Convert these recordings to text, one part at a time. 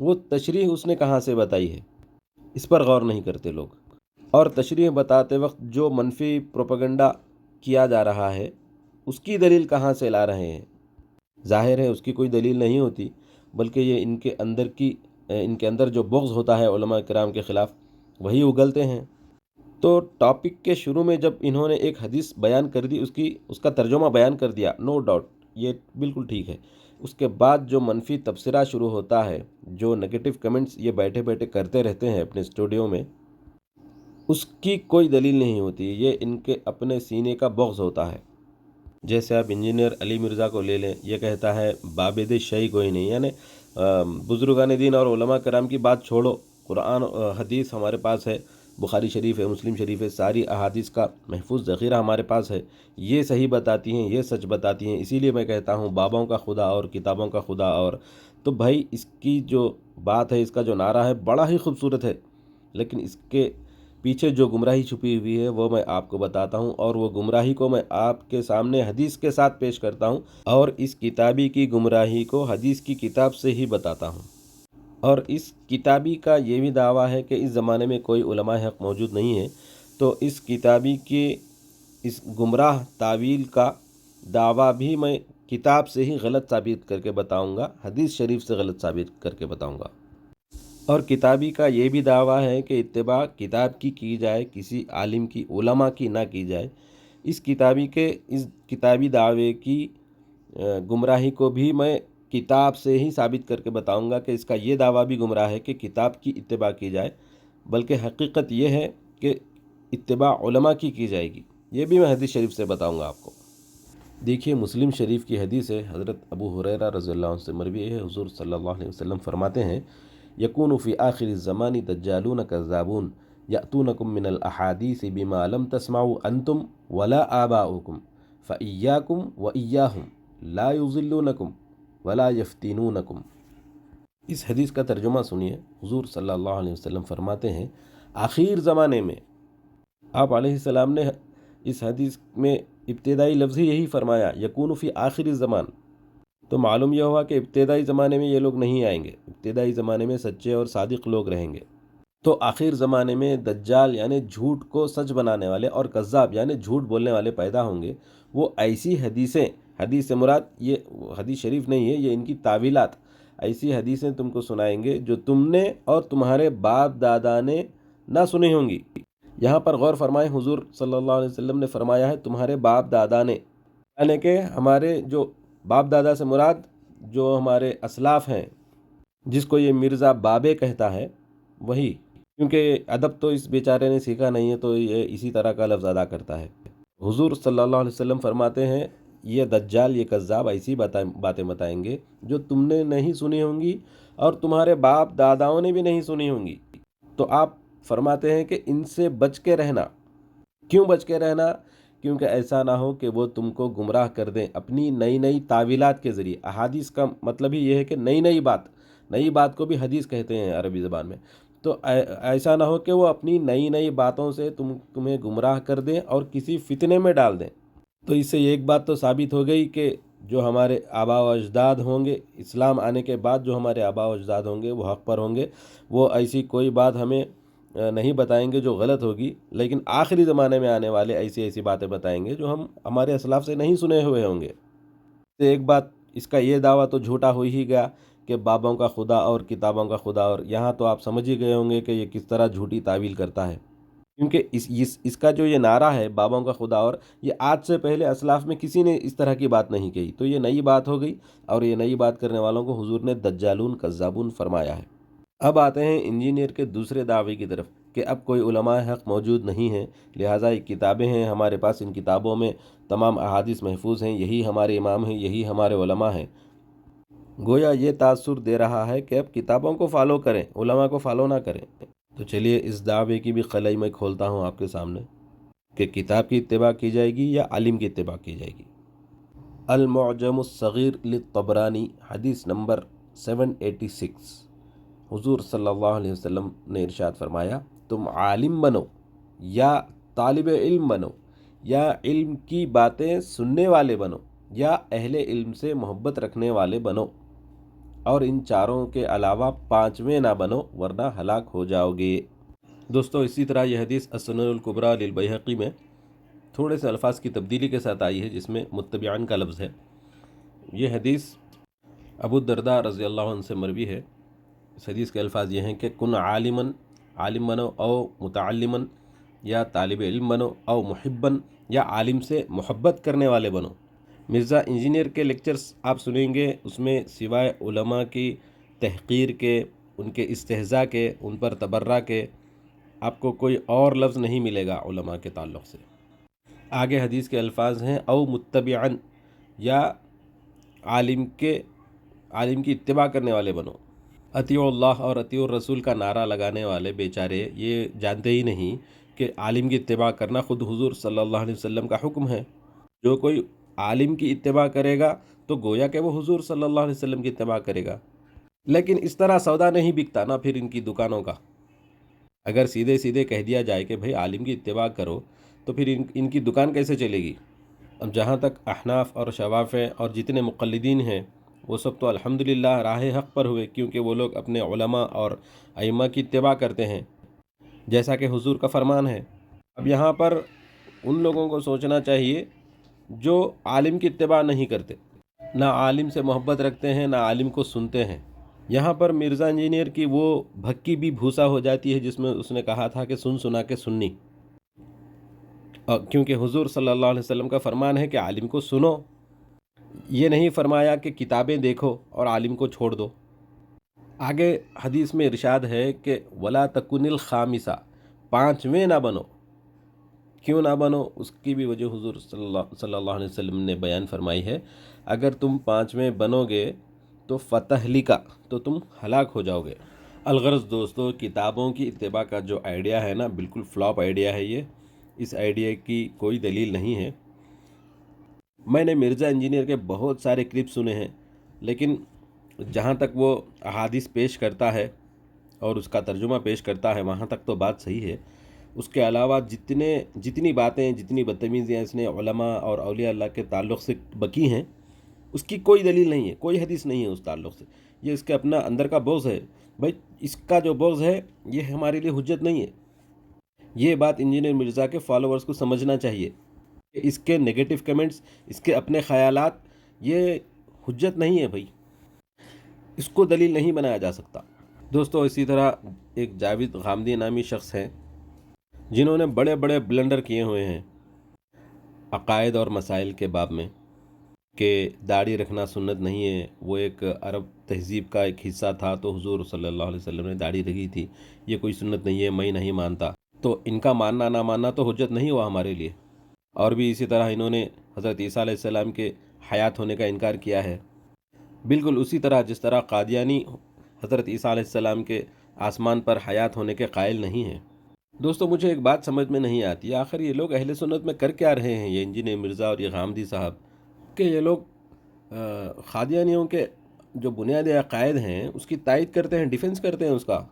وہ تشریح اس نے کہاں سے بتائی ہے، اس پر غور نہیں کرتے لوگ. اور تشریح بتاتے وقت جو منفی پروپیگنڈا کیا جا رہا ہے اس کی دلیل کہاں سے لا رہے ہیں؟ ظاہر ہے اس کی کوئی دلیل نہیں ہوتی، بلکہ یہ ان کے اندر جو بغض ہوتا ہے علماء کرام کے خلاف وہی اگلتے ہیں. تو ٹاپک کے شروع میں جب انہوں نے ایک حدیث بیان کر دی، اس کا ترجمہ بیان کر دیا، نو ڈاؤٹ یہ بالکل ٹھیک ہے. اس کے بعد جو منفی تبصرہ شروع ہوتا ہے، جو نگیٹو کمنٹس یہ بیٹھے بیٹھے کرتے رہتے ہیں اپنے اسٹوڈیو میں، اس کی کوئی دلیل نہیں ہوتی. یہ ان کے اپنے سینے کا بغض ہوتا ہے. جیسے آپ انجینئر علی مرزا کو لے لیں، یہ کہتا ہے بابد شیء کوئی نہیں، یعنی بزرگان دین اور علماء کرام کی بات چھوڑو، قرآن حدیث ہمارے پاس ہے، بخاری شریف ہے، مسلم شریف ہے، ساری احادیث کا محفوظ ذخیرہ ہمارے پاس ہے، یہ صحیح بتاتی ہیں، یہ سچ بتاتی ہیں. اسی لیے میں کہتا ہوں بابوں کا خدا اور کتابوں کا خدا. اور تو بھائی اس کی جو بات ہے، اس کا جو نعرہ ہے بڑا ہی خوبصورت ہے، لیکن اس کے پیچھے جو گمراہی چھپی ہوئی ہے وہ میں آپ کو بتاتا ہوں، اور وہ گمراہی کو میں آپ کے سامنے حدیث کے ساتھ پیش کرتا ہوں، اور اس کتابی کی گمراہی کو حدیث کی کتاب سے ہی بتاتا ہوں. اور اس کتابی کا یہ بھی دعویٰ ہے کہ اس زمانے میں کوئی علماء حق موجود نہیں ہے، تو اس کتابی کے اس گمراہ تعویل کا دعویٰ بھی میں کتاب سے ہی غلط ثابت کر کے بتاؤں گا، حدیث شریف سے غلط ثابت کر کے بتاؤں گا. اور کتابی کا یہ بھی دعویٰ ہے کہ اتباع کتاب کی جائے، کسی عالم کی، علماء کی نہ کی جائے. اس کتابی دعوے کی گمراہی کو بھی میں کتاب سے ہی ثابت کر کے بتاؤں گا کہ اس کا یہ دعویٰ بھی گمراہ ہے کہ کتاب کی اتباع کی جائے، بلکہ حقیقت یہ ہے کہ اتباع علماء کی جائے گی. یہ بھی میں حدیث شریف سے بتاؤں گا آپ کو. دیکھیے مسلم شریف کی حدیث ہے، حضرت ابو ہریرہ رضی اللہ عنہ سے مروی ہے. حضور صلی اللہ علیہ وسلم فرماتے ہیں یکون فی آخر الزمان دجالون کذابون یأتونکم من الاحادیث بما لم تسمعوا انتم ولا آباؤکم فإیاکم وإیاہم لا یضلونکم ولا یفتنونکم. اس حدیث کا ترجمہ سنیے. حضور صلی اللہ علیہ وسلم فرماتے ہیں آخر زمانے میں، آپ علیہ السلام نے اس حدیث میں ابتدائی لفظ ہی یہی فرمایا، یکون فی آخر الزمان. تو معلوم یہ ہوا کہ ابتدائی زمانے میں یہ لوگ نہیں آئیں گے، ابتدائی زمانے میں سچے اور صادق لوگ رہیں گے. تو آخر زمانے میں دجال یعنی جھوٹ کو سچ بنانے والے اور کذاب یعنی جھوٹ بولنے والے پیدا ہوں گے. وہ ایسی حدیثیں، حدیث سے مراد یہ حدیث شریف نہیں ہے، یہ ان کی تعویلات، ایسی حدیثیں تم کو سنائیں گے جو تم نے اور تمہارے باپ دادا نے نہ سنی ہوں گی. یہاں پر غور فرمائیں، حضور صلی اللہ علیہ وسلم نے فرمایا ہے تمہارے باپ دادا نے، یعنی کہ ہمارے جو باپ دادا سے مراد جو ہمارے اسلاف ہیں، جس کو یہ مرزا بابے کہتا ہے وہی، کیونکہ ادب تو اس بیچارے نے سیکھا نہیں ہے تو یہ اسی طرح کا لفظ ادا کرتا ہے. حضور صلی اللہ علیہ وسلم فرماتے ہیں یہ دجال، یہ کذاب ایسی باتیں بتائیں گے جو تم نے نہیں سنی ہوں گی اور تمہارے باپ داداؤں نے بھی نہیں سنی ہوں گی. تو آپ فرماتے ہیں کہ ان سے بچ کے رہنا. کیوں بچ کے رہنا؟ کیونکہ ایسا نہ ہو کہ وہ تم کو گمراہ کر دیں اپنی نئی تعویلات کے ذریعے. احادیث کا مطلب ہی یہ ہے کہ نئی بات کو بھی حدیث کہتے ہیں عربی زبان میں. تو ایسا نہ ہو کہ وہ اپنی نئی باتوں سے تمہیں گمراہ کر دیں اور کسی فتنے میں ڈال دیں. تو اس سے ایک بات تو ثابت ہو گئی کہ جو ہمارے آباء و اجداد ہوں گے، اسلام آنے کے بعد جو ہمارے آباء و اجداد ہوں گے وہ حق پر ہوں گے، وہ ایسی کوئی بات ہمیں نہیں بتائیں گے جو غلط ہوگی. لیکن آخری زمانے میں آنے والے ایسی باتیں بتائیں گے جو ہم ہمارے اسلاف سے نہیں سنے ہوئے ہوں گے. ایک بات اس کا یہ دعویٰ تو جھوٹا ہو ہی گیا کہ بابوں کا خدا اور کتابوں کا خدا، اور یہاں تو آپ سمجھ ہی گئے ہوں گے کہ یہ کس طرح جھوٹی تعویل کرتا ہے. کیونکہ اس کا جو یہ نعرہ ہے بابوں کا خدا، اور یہ آج سے پہلے اسلاف میں کسی نے اس طرح کی بات نہیں کہی، تو یہ نئی بات ہو گئی، اور یہ نئی بات کرنے والوں کو حضور نے دجالون کذابون فرمایا ہے. اب آتے ہیں انجینئر کے دوسرے دعوے کی طرف کہ اب کوئی علماء حق موجود نہیں ہیں، لہٰذا یہ کتابیں ہیں ہمارے پاس، ان کتابوں میں تمام احادیث محفوظ ہیں، یہی ہمارے امام ہیں، یہی ہمارے علماء ہیں. گویا یہ تاثر دے رہا ہے کہ اب کتابوں کو فالو کریں، علماء کو فالو نہ کریں. تو چلیے اس دعوے کی بھی خلائی میں کھولتا ہوں آپ کے سامنے کہ کتاب کی اتباع کی جائے گی یا عالم کی اتباع کی جائے گی. المعجم الصغیر للطبرانی حدیث نمبر 786. حضور صلی اللہ علیہ وسلم نے ارشاد فرمایا تم عالم بنو یا طالب علم بنو یا علم کی باتیں سننے والے بنو یا اہل علم سے محبت رکھنے والے بنو، اور ان چاروں کے علاوہ پانچویں نہ بنو ورنہ ہلاک ہو جاؤ گے۔ دوستو اسی طرح یہ حدیث السنن الکبریٰ للبیہقی میں تھوڑے سے الفاظ کی تبدیلی کے ساتھ آئی ہے، جس میں متبعان کا لفظ ہے۔ یہ حدیث ابو الدرداء رضی اللہ عنہ سے مروی ہے۔ اس حدیث کے الفاظ یہ ہیں کہ کن عالماً، عالم بنو، او متعلماً، یا طالب علم بنو، او محباً، یا عالم سے محبت کرنے والے بنو۔ مرزا انجینئر کے لیکچرز آپ سنیں گے، اس میں سوائے علماء کی تحقیر کے، ان کے استہزاء کے، ان پر تبرہ کے، آپ کو کوئی اور لفظ نہیں ملے گا علماء کے تعلق سے۔ آگے حدیث کے الفاظ ہیں او متبعاً، یا عالم کی اتباع کرنے والے بنو۔ اطیعوا اللہ اور اطیعوا الرسول کا نعرہ لگانے والے بیچارے یہ جانتے ہی نہیں کہ عالم کی اتباع کرنا خود حضور صلی اللہ علیہ وسلم کا حکم ہے۔ جو کوئی عالم کی اتباع کرے گا تو گویا کہ وہ حضور صلی اللہ علیہ وسلم کی اتباع کرے گا۔ لیکن اس طرح سودا نہیں بکتا نا پھر ان کی دکانوں کا۔ اگر سیدھے کہہ دیا جائے کہ بھئی عالم کی اتباع کرو تو پھر ان کی دکان کیسے چلے گی؟ اب جہاں تک احناف اور شوافع اور جتنے مقلدین ہیں وہ سب تو الحمدللہ راہ حق پر ہوئے، کیونکہ وہ لوگ اپنے علماء اور ائمہ کی اتباع کرتے ہیں جیسا کہ حضور کا فرمان ہے۔ اب یہاں پر ان لوگوں کو سوچنا چاہیے جو عالم کی اتباع نہیں کرتے، نہ عالم سے محبت رکھتے ہیں، نہ عالم کو سنتے ہیں۔ یہاں پر مرزا انجینئر کی وہ بھکی بھی بھوسا ہو جاتی ہے جس میں اس نے کہا تھا کہ سن سنا کے سننی، کیونکہ حضور صلی اللہ علیہ وسلم کا فرمان ہے کہ عالم کو سنو، یہ نہیں فرمایا کہ کتابیں دیکھو اور عالم کو چھوڑ دو۔ آگے حدیث میں ارشاد ہے کہ ولا تکن الخامسہ، پانچویں نہ بنو۔ کیوں نہ بنو؟ اس کی بھی وجہ حضور صلی اللہ علیہ وسلم نے بیان فرمائی ہے۔ اگر تم پانچویں بنو گے تو فتہلکا، تو تم ہلاک ہو جاؤ گے۔ الغرض دوستو، کتابوں کی اتباع کا جو آئیڈیا ہے نا، بالکل فلاپ آئیڈیا ہے یہ، اس آئیڈیا کی کوئی دلیل نہیں ہے۔ میں نے مرزا انجینئر کے بہت سارے کلپ سنے ہیں، لیکن جہاں تک وہ احادیث پیش کرتا ہے اور اس کا ترجمہ پیش کرتا ہے وہاں تک تو بات صحیح ہے۔ اس کے علاوہ جتنی باتیں، جتنی بدتمیزیاں اس نے علماء اور اولیاء اللہ کے تعلق سے بکی ہیں، اس کی کوئی دلیل نہیں ہے، کوئی حدیث نہیں ہے اس تعلق سے۔ یہ اس کے اپنا اندر کا بغض ہے۔ بھائی اس کا جو بغض ہے یہ ہمارے لیے حجت نہیں ہے۔ یہ بات انجینئر مرزا کے فالوورز کو سمجھنا چاہیے کہ اس کے نیگیٹو کمنٹس، اس کے اپنے خیالات، یہ حجت نہیں ہے بھائی، اس کو دلیل نہیں بنایا جا سکتا۔ دوستو اسی طرح ایک جاوید غامدی نامی شخص ہیں جنہوں نے بڑے بڑے بلنڈر کیے ہوئے ہیں عقائد اور مسائل کے باب میں، کہ داڑھی رکھنا سنت نہیں ہے۔ وہ ایک عرب تہذیب کا ایک حصہ تھا تو حضور صلی اللہ علیہ وسلم نے داڑھی رکھی تھی، یہ کوئی سنت نہیں ہے، میں نہیں مانتا۔ تو ان کا ماننا نہ ماننا تو حجت نہیں ہوا ہمارے لیے۔ اور بھی اسی طرح انہوں نے حضرت عیسیٰ علیہ السلام کے حیات ہونے کا انکار کیا ہے، بالکل اسی طرح جس طرح قادیانی حضرت عیسیٰ علیہ السلام کے آسمان پر حیات ہونے کے قائل نہیں ہیں۔ دوستو مجھے ایک بات سمجھ میں نہیں آتی، آخر یہ لوگ اہل سنت میں کر کیا رہے ہیں، یہ انجینئر مرزا اور یہ غامدی صاحب، کہ یہ لوگ قادیانیوں کے جو بنیادی عقائد ہیں اس کی تائید کرتے ہیں، ڈیفنس کرتے ہیں اس کا۔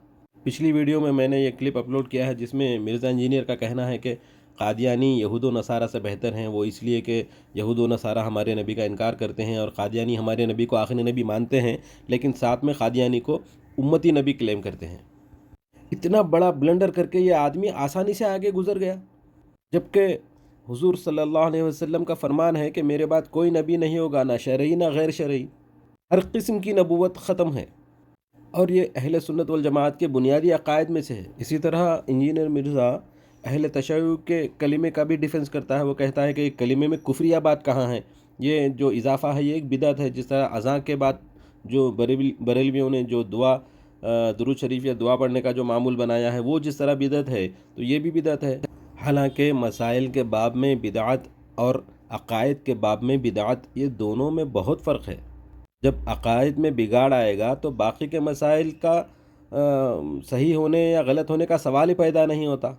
پچھلی ویڈیو میں نے یہ کلپ اپلوڈ کیا ہے جس میں مرزا انجینئر کا کہنا ہے کہ قادیانی یہود و نصارہ سے بہتر ہیں، وہ اس لیے کہ یہود و نصارہ ہمارے نبی کا انکار کرتے ہیں اور قادیانی ہمارے نبی کو آخری نبی مانتے ہیں، لیکن ساتھ میں قادیانی کو امتی نبی کلیم کرتے ہیں۔ اتنا بڑا بلنڈر کر کے یہ آدمی آسانی سے آگے گزر گیا، جبکہ حضور صلی اللہ علیہ وسلم کا فرمان ہے کہ میرے بعد کوئی نبی نہیں ہوگا، نہ شرعی نہ غیر شرعی، ہر قسم کی نبوت ختم ہے، اور یہ اہل سنت والجماعت کے بنیادی عقائد میں سے ہے۔ اسی طرح انجینئر مرزا اہل تشیع کے کلمے کا بھی ڈیفنس کرتا ہے، وہ کہتا ہے کہ کلمے میں کفریہ بات کہاں ہے، یہ جو اضافہ ہے یہ ایک بدعت ہے۔ جس طرح اذان کے بعد جو بریلویوں نے جو دعا درود شریف یا دعا پڑھنے کا جو معمول بنایا ہے وہ جس طرح بدعت ہے تو یہ بھی بدعت ہے۔ حالانکہ مسائل کے باب میں بدعت اور عقائد کے باب میں بدعت، یہ دونوں میں بہت فرق ہے۔ جب عقائد میں بگاڑ آئے گا تو باقی کے مسائل کا صحیح ہونے یا غلط ہونے کا سوال ہی پیدا نہیں ہوتا۔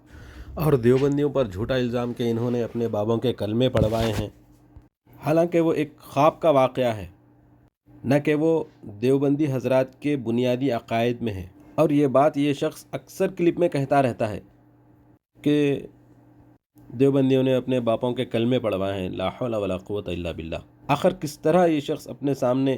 اور دیوبندیوں پر جھوٹا الزام کہ انہوں نے اپنے بابوں کے کلمے پڑھوائے ہیں، حالانکہ وہ ایک خواب کا واقعہ ہے، نہ کہ وہ دیوبندی حضرات کے بنیادی عقائد میں ہے۔ اور یہ بات یہ شخص اکثر کلپ میں کہتا رہتا ہے کہ دیوبندیوں نے اپنے باپوں کے کلمے پڑھوائے ہیں، لا حول ولا قوت الا باللہ۔ آخر کس طرح یہ شخص اپنے سامنے